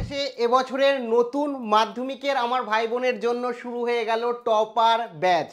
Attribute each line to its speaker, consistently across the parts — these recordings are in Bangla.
Speaker 1: অবশেষে এবছরের নতুন মাধ্যমিকের আমার ভাই বোনের জন্য শুরু হয়ে গেল টপার ব্যাচ।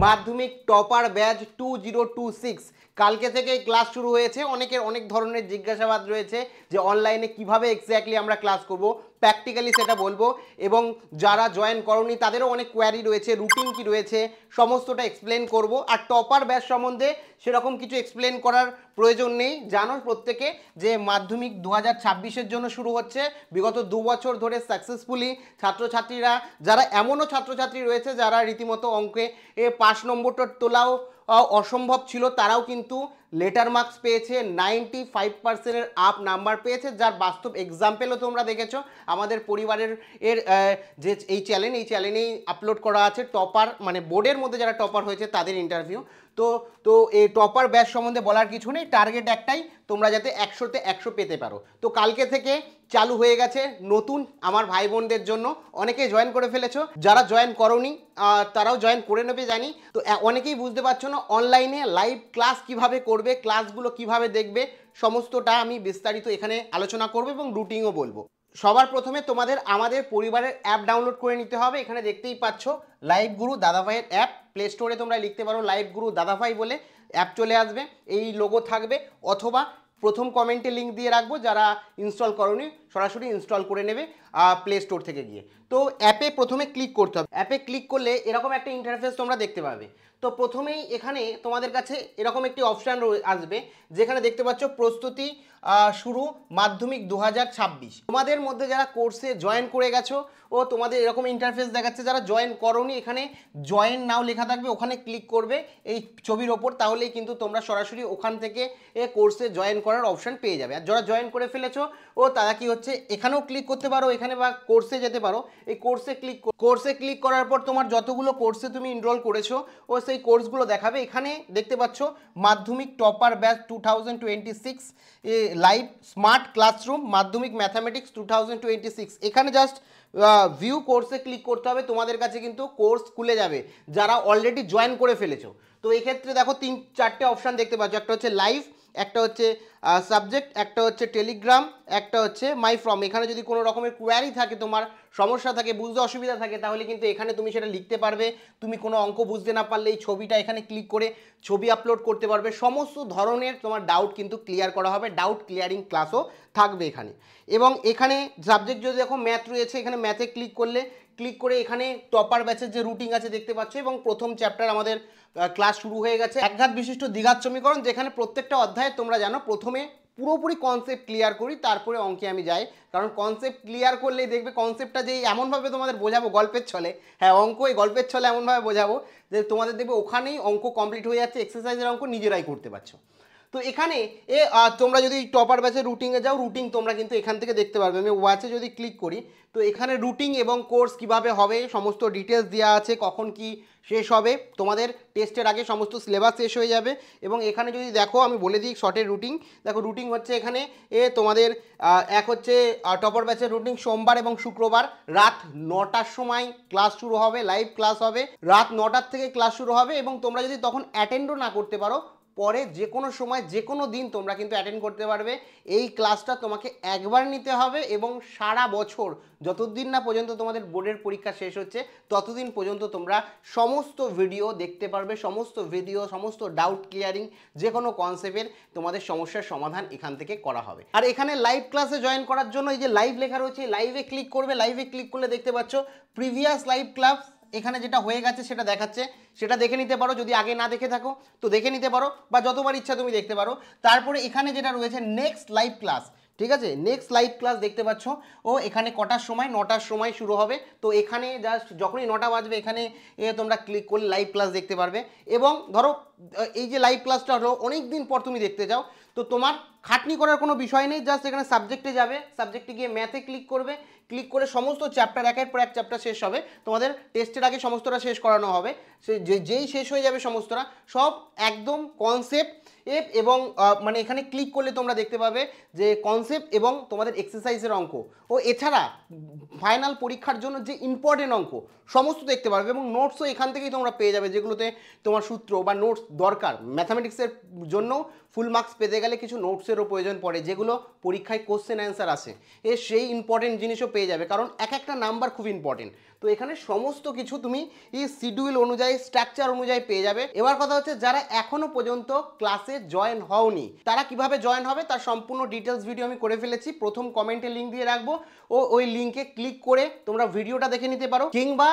Speaker 1: মাধ্যমিক টপার ব্যাচ 2026 কালকে থেকে ক্লাস শুরু হয়েছে। অনেকের অনেক ধরনের জিজ্ঞাসাবাদ রয়েছে যে অনলাইনে কিভাবে এক্স্যাক্টলি আমরা ক্লাস করব, প্র্যাকটিক্যালি সেটা বলবো, এবং যারা জয়েন করনি তাদেরও অনেক কোয়ারি রয়েছে, রুটিন কি রয়েছে সমস্তটা এক্সপ্লেন করব। আর টপার ব্যাচ সম্বন্ধে সেরকম কিছু এক্সপ্লেন করার প্রয়োজন নেই, জানো প্রত্যেকে যে মাধ্যমিক 2026-এর জন্য শুরু হচ্ছে। বিগত 2 বছর ধরে সাকসেসফুলি ছাত্রছাত্রীরা, যারা এমনও ছাত্রছাত্রী রয়েছে যারা রীতিমতো অঙ্কে পাস নম্বরটা তোলাও অসম্ভব ছিল, তারাও কিন্তু লেটার মার্কস পেয়েছে, 95%-এর আপ নাম্বার পেয়েছে, যার বাস্তব এক্সাম্পলও তোমরা দেখেছো। আমাদের পরিবারের যে এই চ্যানেলেই আপলোড করা আছে টপার, মানে বোর্ডের মধ্যে যারা টপার হয়েছে তাদের ইন্টারভিউ। তো এই টপার ব্যাচ সম্বন্ধে বলার কিছু নেই, টার্গেট একটাই, তোমরা যাতে 100-তে 100 পেতে পারো। তো কালকে থেকে চালু হয়ে গেছে নতুন আমার ভাই বোনদের জন্য। অনেকেই জয়েন করে ফেলেছো, যারা জয়েন করোনি তারাও জয়েন করে নেবে জানি। তো অনেকেই বুঝতে পারছো না অনলাইনে লাইভ ক্লাস কিভাবে করবে, ক্লাসগুলো কিভাবে দেখবে, সমস্তটা আমি বিস্তারিত এখানে আলোচনা করব এবং রুটিনও বলবো। সবার প্রথমে তোমাদের আমাদের পরিবারের অ্যাপ ডাউনলোড করে নিতে হবে। এখানে দেখতেই পাচ্ছ লাইভ গুরু দাদাভাইয়ের অ্যাপ, প্লে স্টোরে তোমরা লিখতে পারো লাইভ গুরু দাদাভাই বলে, অ্যাপ চলে আসবে, এই লোগো থাকবে, অথবা প্রথম কমেন্টে লিঙ্ক দিয়ে রাখবো, যারা ইনস্টল করোনি সরাসরি ইনস্টল করে নেবে প্লে স্টোর থেকে গিয়ে। তো অ্যাপে প্রথমে ক্লিক করতে হবে। অ্যাপে ক্লিক করলে এরকম একটা ইন্টারফেস তোমরা দেখতে পাবে। তো প্রথমেই এখানে তোমাদের কাছে এরকম একটি অপশান আসবে, যেখানে দেখতে পাচ্ছ প্রস্তুতি শুরু মাধ্যমিক 2026। তোমাদের মধ্যে যারা কোর্সে জয়েন করে গেছো ও তোমাদের এরকম ইন্টারফেস দেখাচ্ছে, যারা জয়েন করোনি এখানে জয়েন নাও লেখা থাকবে, ওখানে ক্লিক করবে এই ছবির ওপর, তাহলেই কিন্তু তোমরা সরাসরি ওখান থেকে কোর্সে জয়েন করার অপশান পেয়ে যাবে। আর যারা জয়েন করে ফেলেছো ও তারা কি হচ্ছে এখানেও ক্লিক করতে পারো, এখানে বা কোর্সে যেতে পারো। এই কোর্সে ক্লিক করার পর তোমার যতগুলো কোর্সে তুমি এনরোল করেছো ও সেই কোর্সগুলো দেখাবে। এখানে দেখতে পাচ্ছ মাধ্যমিক topper batch 2026 live smart classroom মাধ্যমিক ম্যাথামেটিক্স 2026। এখানে জাস্ট ভিউ কোর্সে ক্লিক করতে হবে, তোমাদের কাছে কিন্তু কোর্স খুলে যাবে যারা অলরেডি জয়েন করে ফেলেছো। তো এক্ষেত্রে দেখো 3-4টে অপশান দেখতে পাচ্ছ, একটা হচ্ছে লাইভ, একটা হচ্ছে সাবজেক্ট, একটা হচ্ছে টেলিগ্রাম, একটা হচ্ছে মাই ফ্রম। এখানে যদি কোনো রকমের কোয়ারি থাকে, তোমার সমস্যা থাকে, বুঝতে অসুবিধা থাকে, তাহলে কিন্তু এখানে তুমি সেটা লিখতে পারবে। তুমি কোনো অঙ্ক বুঝতে না পারলে এই ছবিটা এখানে ক্লিক করে ছবি আপলোড করতে পারবে। সমস্ত ধরনের তোমার ডাউট কিন্তু ক্লিয়ার করা হবে, ডাউট ক্লিয়ারিং ক্লাসও থাকবে এখানে। এবং এখানে সাবজেক্ট যদি দেখো ম্যাথ রয়েছে, এখানে ম্যাথে ক্লিক করে এখানে টপার ব্যাচের যে রুটিন আছে দেখতে পাচ্ছ, এবং প্রথম চ্যাপ্টার আমাদের ক্লাস শুরু হয়ে গেছে, একঘাত বিশিষ্ট দ্বিঘাত সমীকরণ, যেখানে প্রত্যেকটা অধ্যায়ে তোমরা জানো প্রথমে পুরোপুরি কনসেপ্ট ক্লিয়ার করি, তারপরে অঙ্কে আমি যাই। কারণ কনসেপ্ট ক্লিয়ার করলেই দেখবে কনসেপ্টটা যেই এমনভাবে তোমাদের বোঝাবো গল্পের ছলে, হ্যাঁ অঙ্ক এই গল্পের ছলে এমনভাবে বোঝাবো যে তোমাদের দেখবে ওখানেই অঙ্ক কমপ্লিট হয়ে যাচ্ছে, এক্সারসাইজের অঙ্ক নিজেরাই করতে পারছো। তো এখানে তোমরা যদি টপার ব্যাচের রুটিনে যাও, রুটিন তোমরা কিন্তু এখান থেকে দেখতে পারবে। আমি ওয়াচে যদি ক্লিক করি, তো এখানে রুটিন এবং কোর্স কিভাবে হবে সমস্ত ডিটেলস দেওয়া আছে, কখন কি শেষ হবে, তোমাদের টেস্টের আগে সমস্ত সিলেবাস শেষ হয়ে যাবে। এবং এখানে যদি দেখো আমি বলে দিই শর্টের রুটিন, দেখো রুটিন হচ্ছে এখানে তোমাদের এক হচ্ছে টপার ব্যাচের রুটিন সোমবার এবং শুক্রবার রাত 9টার সময় ক্লাস শুরু হবে, লাইভ ক্লাস হবে, রাত 9টার থেকে ক্লাস শুরু হবে। এবং তোমরা যদি তখন অ্যাটেন্ডও না করতে পারো, পরে যে কোনো সময় যে কোনো দিন তোমরা কিন্তু অ্যাটেন্ড করতে পারবে। এই ক্লাসটা তোমাকে একবার নিতে হবে, এবং সারা বছর যতদিন না পর্যন্ত তোমাদের বোর্ডের পরীক্ষা শেষ হচ্ছে ততদিন পর্যন্ত তোমরা সমস্ত ভিডিও দেখতে পারবে, সমস্ত ডাউট ক্লিয়ারিং, যে কোনো কনসেপ্টের তোমাদের সমস্যার সমাধান এখান থেকে করা হবে। আর এখানে লাইভ ক্লাসে জয়েন করার জন্য এই যে লাইভ লেখা রয়েছে, লাইভে ক্লিক করবে। লাইভে ক্লিক করলে দেখতে পাচ্ছ প্রিভিয়াস লাইভ ক্লাস এখানে যেটা হয়ে গেছে সেটা দেখাচ্ছে, সেটা দেখে নিতে পারো। যদি আগে না দেখে থাকো তো দেখে নিতে পারো, বা যতবার ইচ্ছা তুমি দেখতে পারো। তারপরে এখানে যেটা রয়েছে নেক্সট লাইভ ক্লাস, ঠিক আছে, নেক্সট লাইভ ক্লাস দেখতে পাচ্ছ ও এখানে কটার সময়, 9টার সময় শুরু হবে। তো এখানে জাস্ট যখনই 9টা বাজবে এখানে তোমরা ক্লিক করলে লাইভ ক্লাস দেখতে পারবে। এবং ধরো এই যে লাইভ ক্লাসটা হলো অনেক দিন পর তুমি দেখতে যাও, তো তোমার খাটনি করার কোনো বিষয় নেই, জাস্ট এখানে সাবজেক্টে যাবে, সাবজেক্টে গিয়ে ম্যাথে ক্লিক করবে, ক্লিক করে সমস্ত চ্যাপ্টার একের পর এক চ্যাপ্টার শেষ হবে। তোমাদের টেস্টের আগে সমস্তটা শেষ করানো হবে, যেই শেষ হয়ে যাবে সমস্তটা সব একদম কনসেপ্ট এবং মানে এখানে ক্লিক করলে তোমরা দেখতে পাবে যে কনসেপ্ট এবং তোমাদের এক্সারসাইজের অঙ্ক, ও এছাড়া ফাইনাল পরীক্ষার জন্য যে ইম্পর্টেন্ট অঙ্ক সমস্ত দেখতে পারবে। এবং নোটসও এখান থেকেই তোমরা পেয়ে যাবে, যেগুলোতে তোমার সূত্র বা নোটস দরকার ম্যাথামেটিক্সের জন্য ফুল মার্কস পেতে গেলে কিছু নোটসেরও প্রয়োজন পড়ে, যেগুলো পরীক্ষায় কোশ্চেন অ্যান্সার আসে, সেই ইম্পর্টেন্ট জিনিসও পেয়ে যাবে, কারণ এক একটা নাম্বার খুব ইম্পর্টেন্ট। তো এখানে সমস্ত কিছু তুমি এই শিডিউল অনুযায়ী, স্ট্রাকচার অনুযায়ী পেয়ে যাবে। এবার কথা হচ্ছে, যারা এখনো পর্যন্ত ক্লাসে জয়েন হওনি তারা কিভাবে জয়েন হবে তার সম্পূর্ণ ডিটেলস ভিডিও আমি করে ফেলেছি, প্রথম কমেন্টে লিঙ্ক দিয়ে রাখবো, ও ওই লিঙ্কে ক্লিক করে তোমরা ভিডিওটা দেখে নিতে পারো, কিংবা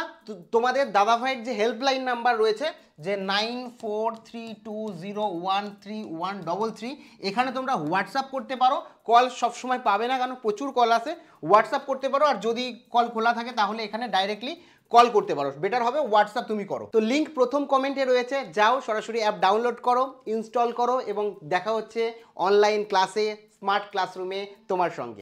Speaker 1: তোমাদের দাদাভাইয়ের যে হেল্পলাইন নাম্বার রয়েছে যে 9432013133, এখানে তোমরা হোয়াটসঅ্যাপ করতে পারো। কল সবসময় পাবে না, কারণ প্রচুর কল আসে। হোয়াটসঅ্যাপ করতে পারো, আর যদি কল খোলা থাকে তাহলে এখানে ডাইরেক্টলি কল করতে পারো, বেটার হবে হোয়াটসঅ্যাপ তুমি করো। তো লিঙ্ক প্রথম কমেন্টে রয়েছে, যাও সরাসরি অ্যাপ ডাউনলোড করো, ইনস্টল করো, এবং দেখা হচ্ছে অনলাইন ক্লাসে স্মার্ট ক্লাসরুমে তোমার সঙ্গে।